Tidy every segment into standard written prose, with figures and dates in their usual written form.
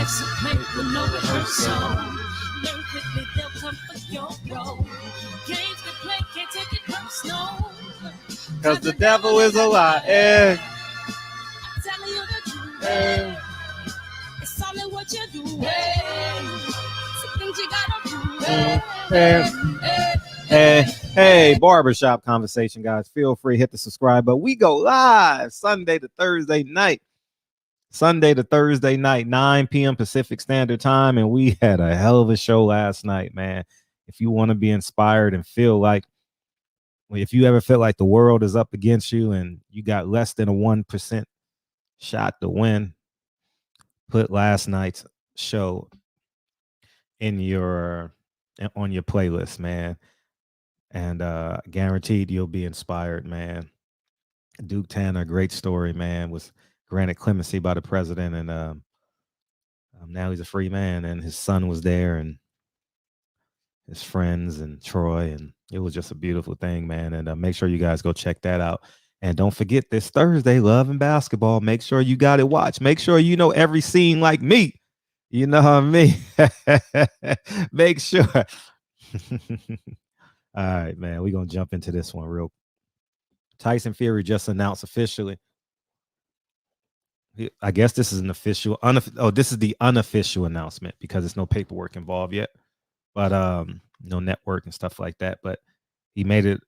life's a play with no rehearsal. Learn quickly, they'll come for your role. Games to play, can't take it personal. Cause the devil is a lie. I'm telling you the truth. It's only what you do. Some things you gotta do. Hey, Barbershop Conversation, guys. Feel free, hit the subscribe button. We go live Sunday to Thursday night. 9 p.m. Pacific Standard Time. And we had a hell of a show last night, man. If you want to be inspired and feel like, if you ever feel like the world is up against you and you got less than a 1% shot to win, put last night's show on your playlist, man. And guaranteed you'll be inspired, man. Duke Tanner, great story, man, was granted clemency by the president, and now he's a free man, and his son was there, and his friends, and Troy, and it was just a beautiful thing, man. And make sure you guys go check that out. And don't forget this Thursday, Love and Basketball. Make sure you got it watched. Make sure you know every scene like me. You know what I mean? Make sure. All right, man, we're going to jump into this one real. Tyson Fury just announced officially. I guess this is an official. This is the unofficial announcement because there's no paperwork involved yet, but no network and stuff like that. But he made it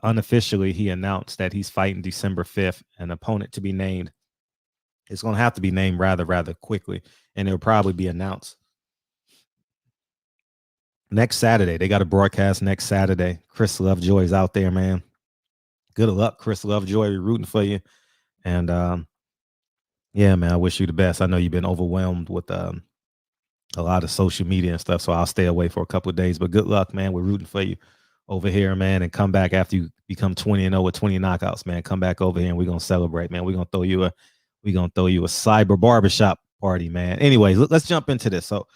unofficially. He announced that he's fighting December 5th, an opponent to be named. It's going to have to be named rather quickly, and it'll probably be announced next Saturday. They got a broadcast next Saturday. Chris Lovejoy's out there, man. Good luck, Chris Lovejoy. We're rooting for you. And yeah, man, I wish you the best. I know you've been overwhelmed with a lot of social media and stuff, so I'll stay away for a couple of days. But good luck, man. We're rooting for you over here, man. And come back after you become 20-0 with 20 knockouts, man. Come back over here and we're gonna celebrate, man. We're gonna throw you a cyber barbershop party, man. Anyways, let's jump into this. So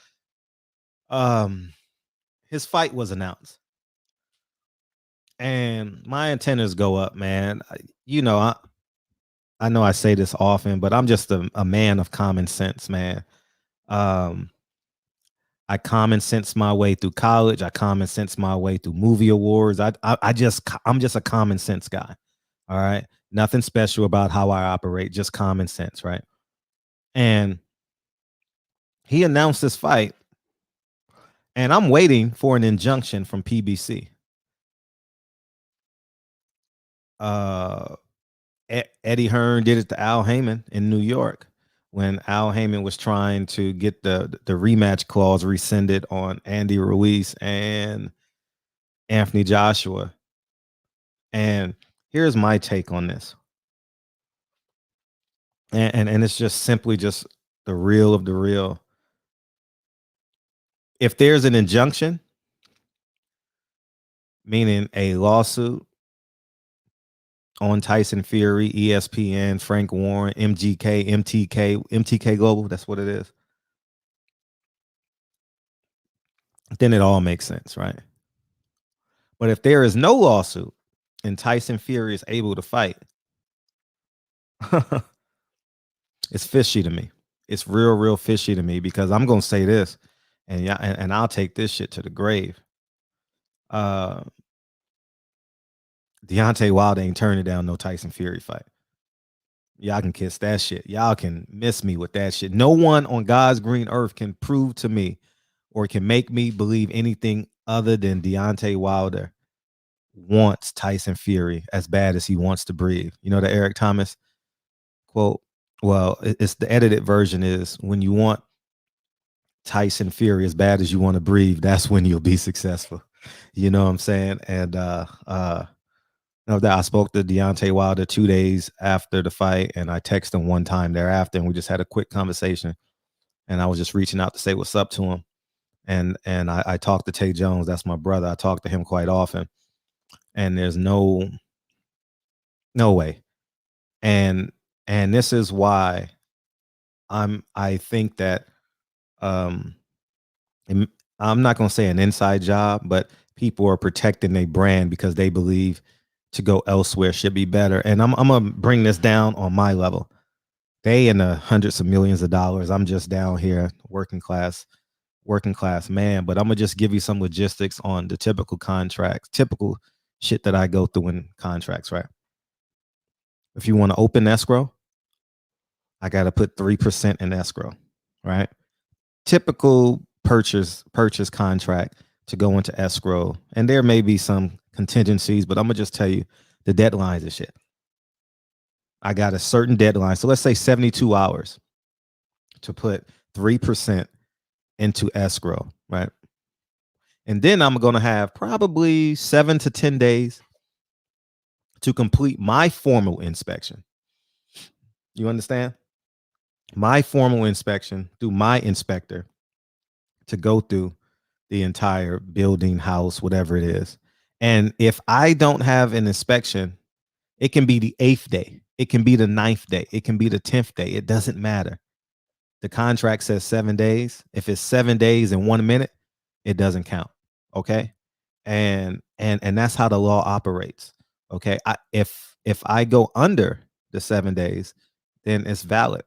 his fight was announced. And my antennas go up, man. You know, I know I say this often, but I'm just a man of common sense, man. I common sense my way through college. I common sense my way through movie awards. I'm just a common sense guy. All right. Nothing special about how I operate, just common sense, right? And he announced this fight, and I'm waiting for an injunction from PBC. Eddie Hearn did it to Al Haymon in New York when Al Haymon was trying to get the rematch clause rescinded on Andy Ruiz and Anthony Joshua. And here's my take on this. And it's just simply just the real of the real. If there's an injunction, meaning a lawsuit on Tyson Fury, ESPN, Frank Warren, MTK Global, that's what it is, then it all makes sense, right? But if there is no lawsuit and Tyson Fury is able to fight, it's fishy to me. It's real fishy to me, because I'm going to say this, and I'll take this shit to the grave. Deontay Wilder ain't turning down no Tyson Fury fight. Y'all can kiss that shit. Y'all can miss me with that shit. No one on God's green earth can prove to me or can make me believe anything other than Deontay Wilder wants Tyson Fury as bad as he wants to breathe. You know the Eric Thomas quote? Well, it's the edited version is, when you want Tyson Fury as bad as you want to breathe, that's when you'll be successful. You know what I'm saying? And that I spoke to Deontay Wilder 2 days after the fight, and I texted him one time thereafter, and we just had a quick conversation. And I was just reaching out to say what's up to him. And I talked to Tay Jones, that's my brother. I talk to him quite often, and there's no way. And this is why I think that I'm not gonna say an inside job, but people are protecting their brand because they believe to go elsewhere should be better. And I'm gonna bring this down on my level. They in the hundreds of millions of dollars. I'm just down here, working class man. But I'm gonna just give you some logistics on the typical contracts, typical shit that I go through in contracts, right? If you want to open escrow, I gotta put 3% in escrow, right? Typical purchase contract to go into escrow. And there may be some contingencies, but I'm gonna just tell you the deadlines and shit. I got a certain deadline. So let's say 72 hours to put 3% into escrow, right? And then I'm going to have probably 7 to 10 days to complete my formal inspection. You understand? My formal inspection through my inspector to go through the entire building, house, whatever it is. And if I don't have an inspection, it can be the 8th day. It can be the 9th day. It can be the 10th day. It doesn't matter. The contract says 7 days. If it's 7 days and 1 minute, it doesn't count. Okay. And that's how the law operates. Okay. If I go under the 7 days, then it's valid.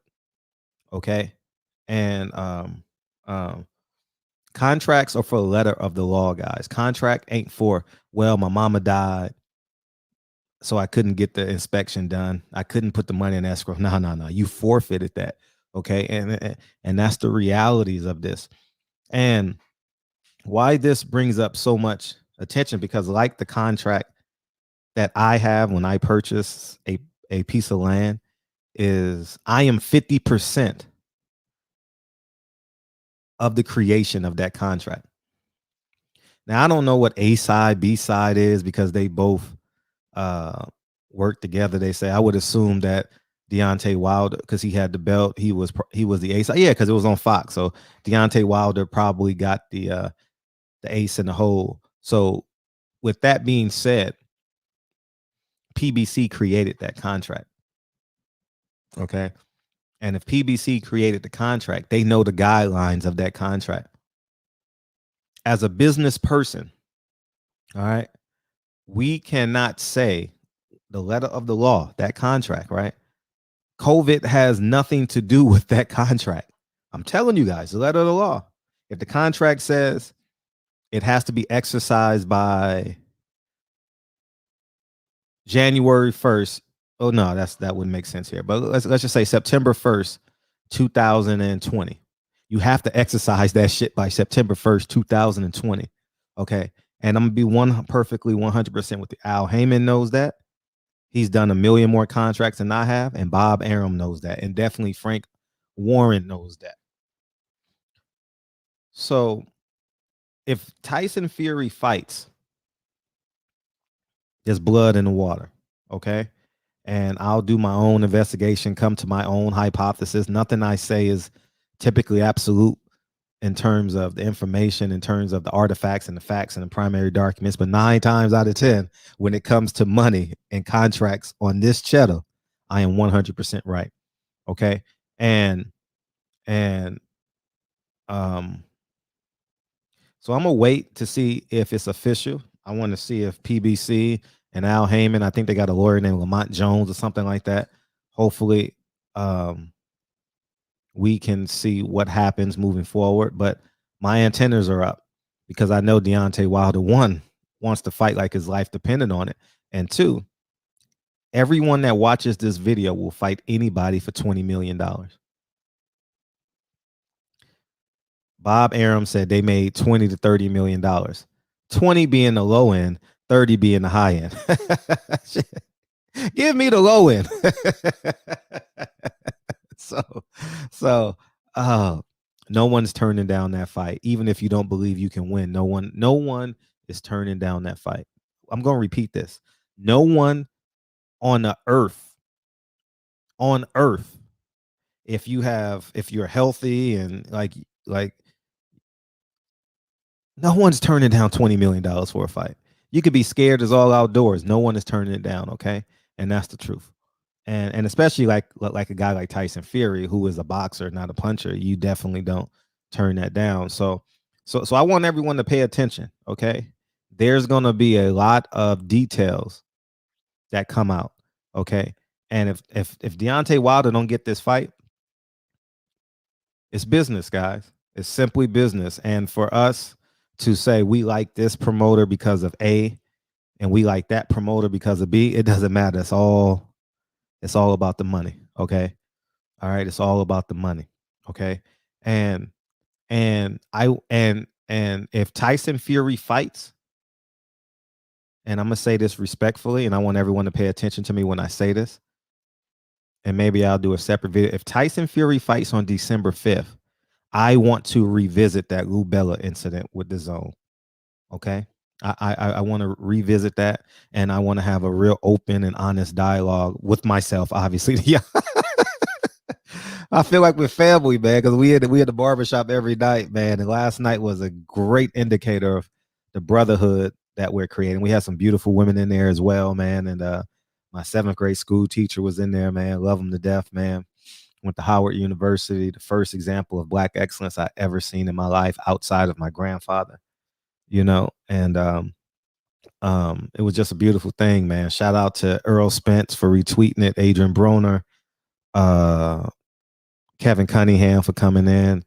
Okay. And contracts are for the letter of the law, guys. Contract ain't for, well, my mama died, so I couldn't get the inspection done. I couldn't put the money in escrow. No. You forfeited that. Okay. And that's the realities of this. And why this brings up so much attention, because like the contract that I have when I purchase a piece of land, is I am 50% of the creation of that contract. Now, I don't know what A side, B side is, because they both work together. They say, I would assume that Deontay Wilder, because he had the belt, he was the ace. Yeah, because it was on Fox. So Deontay Wilder probably got the ace in the hole. So with that being said, PBC created that contract. Okay. And if PBC created the contract, they know the guidelines of that contract. As a business person, all right, we cannot say the letter of the law, that contract, right? COVID has nothing to do with that contract. I'm telling you guys, the letter of the law. If the contract says it has to be exercised by January 1st. Oh no, that wouldn't make sense here. But let's just say September 1st, 2020. You have to exercise that shit by September 1st, 2020. Okay. And I'm gonna be perfectly 100% with you. Al Haymon knows that. He's done a million more contracts than I have, and Bob Arum knows that, and definitely Frank Warren knows that. So if Tyson Fury fights, there's blood in the water, okay? And I'll do my own investigation, come to my own hypothesis. Nothing I say is typically absolute in terms of the information, in terms of the artifacts and the facts and the primary documents. But 9 times out of 10, when it comes to money and contracts on this channel, I am 100% right. Okay. And so I'm gonna wait to see if it's official. I want to see if PBC and Al Haymon, I think they got a lawyer named Lamont Jones or something like that. Hopefully, we can see what happens moving forward. But my antennas are up, because I know Deontay Wilder, 1, wants to fight like his life depended on it, and 2, everyone that watches this video will fight anybody for $20 million. Bob Arum said they made $20 to $30 million. 20 being the low end, 30 being the high end. Give me the low end. so no one's turning down that fight. Even if you don't believe you can win, no one is turning down that fight. I'm going to repeat this. No one on the earth, if you're healthy and like no one's turning down $20 million for a fight. You could be scared as all outdoors. No one is turning it down. Okay. And that's the truth. And especially like a guy like Tyson Fury, who is a boxer, not a puncher, you definitely don't turn that down. So I want everyone to pay attention. Okay. There's going to be a lot of details that come out. Okay. And if Deontay Wilder don't get this fight, it's business, guys. It's simply business. And for us to say we like this promoter because of A and we like that promoter because of B, it doesn't matter. It's all about the money. Okay. All right. It's all about the money. Okay. And and if Tyson Fury fights, and I'm gonna say this respectfully, and I want everyone to pay attention to me when I say this, and maybe I'll do a separate video. If Tyson Fury fights on December 5th, I want to revisit that Lou Bella incident with the zone. Okay. I want to revisit that, and I want to have a real open and honest dialogue with myself, obviously. Yeah. I feel like we're family, man, because we at the barbershop every night, man. And last night was a great indicator of the brotherhood that we're creating. We had some beautiful women in there as well, man. And my 7th grade school teacher was in there, man. Love him to death, man. Went to Howard University, the first example of Black excellence I ever seen in my life outside of my grandfather, you know. And it was just a beautiful thing, man. Shout out to Earl Spence for retweeting it, Adrian Broner, Kevin Cunningham for coming in,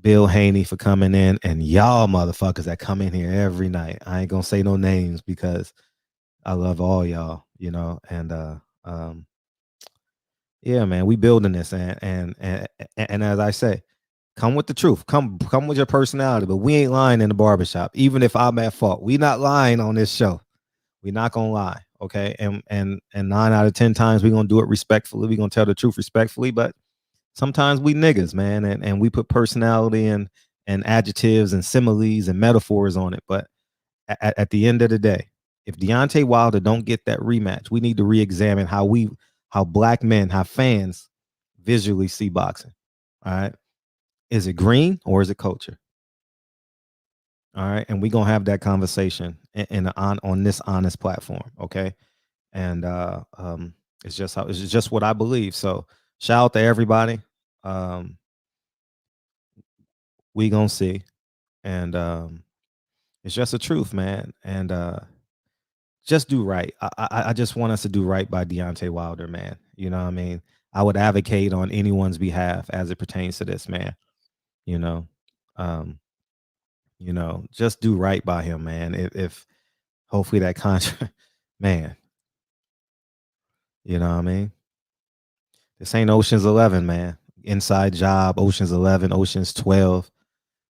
Bill Haney for coming in, and y'all motherfuckers that come in here every night. I ain't gonna say no names because I love all y'all, you know. And yeah, man, we building this, and as I say, come with the truth, come with your personality, but we ain't lying in the barbershop. Even if I'm at fault, we not lying on this show. We not gonna lie, okay? And 9 out of 10 times we gonna do it respectfully. We gonna tell the truth respectfully, but sometimes we niggas, man, and we put personality and adjectives and similes and metaphors on it. But at the end of the day, if Deontay Wilder don't get that rematch, we need to re-examine how Black men, how fans visually see boxing. All right. Is it green or is it culture? All right. And we're gonna have that conversation on this honest platform. Okay. And it's just what I believe. So shout out to everybody. We gonna see. And it's just the truth, man. And just do right. I just want us to do right by Deontay Wilder, man. You know what I mean? I would advocate on anyone's behalf as it pertains to this, man. You know, just do right by him, man. If hopefully that contract, man, you know what I mean? This ain't Ocean's 11, man. Inside Job, Ocean's 11, Ocean's 12.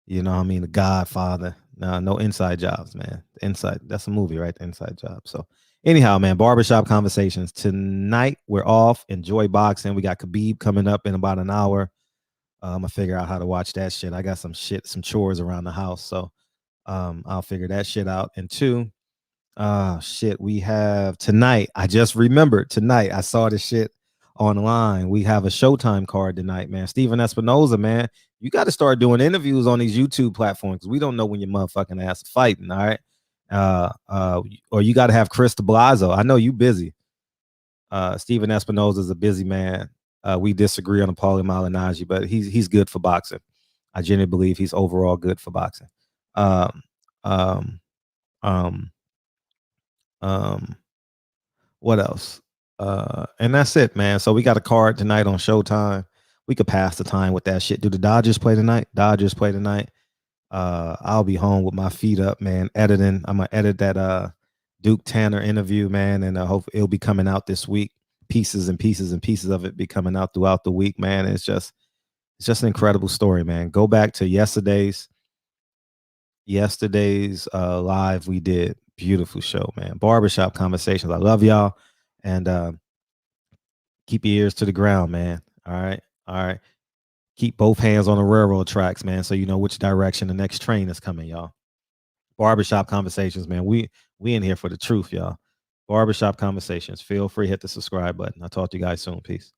You know what I mean? The Godfather. No inside jobs, man. Inside, that's a movie, right? The Inside Job. So anyhow, man, barbershop conversations. Tonight we're off. Enjoy boxing. We got Khabib coming up in about an hour. I'm gonna figure out how to watch that shit. I got some chores around the house. So I'll figure that shit out. And 2, shit, we have tonight. I just remembered tonight. I saw this shit online. We have a Showtime card tonight, man. Steven Espinoza, man. You got to start doing interviews on these YouTube platforms because we don't know when your motherfucking ass is fighting, all right? Or you got to have Chris de Blasio. I know you busy. Steven Espinoza is a busy man. We disagree on Paulie Malignaggi, but he's good for boxing. I genuinely believe he's overall good for boxing. What else? And that's it, man. So we got a card tonight on Showtime. We could pass the time with that shit. Do the Dodgers play tonight? Dodgers play tonight. I'll be home with my feet up, man, editing. I'm gonna edit that Duke Tanner interview, man, and I hope it'll be coming out this week. Pieces and pieces and pieces of it be coming out throughout the week, man. It's just an incredible story, man. Go back to yesterday's live we did. Beautiful show, man. Barbershop conversations. I love y'all. And keep your ears to the ground, man. All right. Keep both hands on the railroad tracks, man, so you know which direction the next train is coming, y'all. Barbershop conversations, man. We in here for the truth, y'all. Barbershop conversations. Feel free, hit the subscribe button. I'll talk to you guys soon. Peace.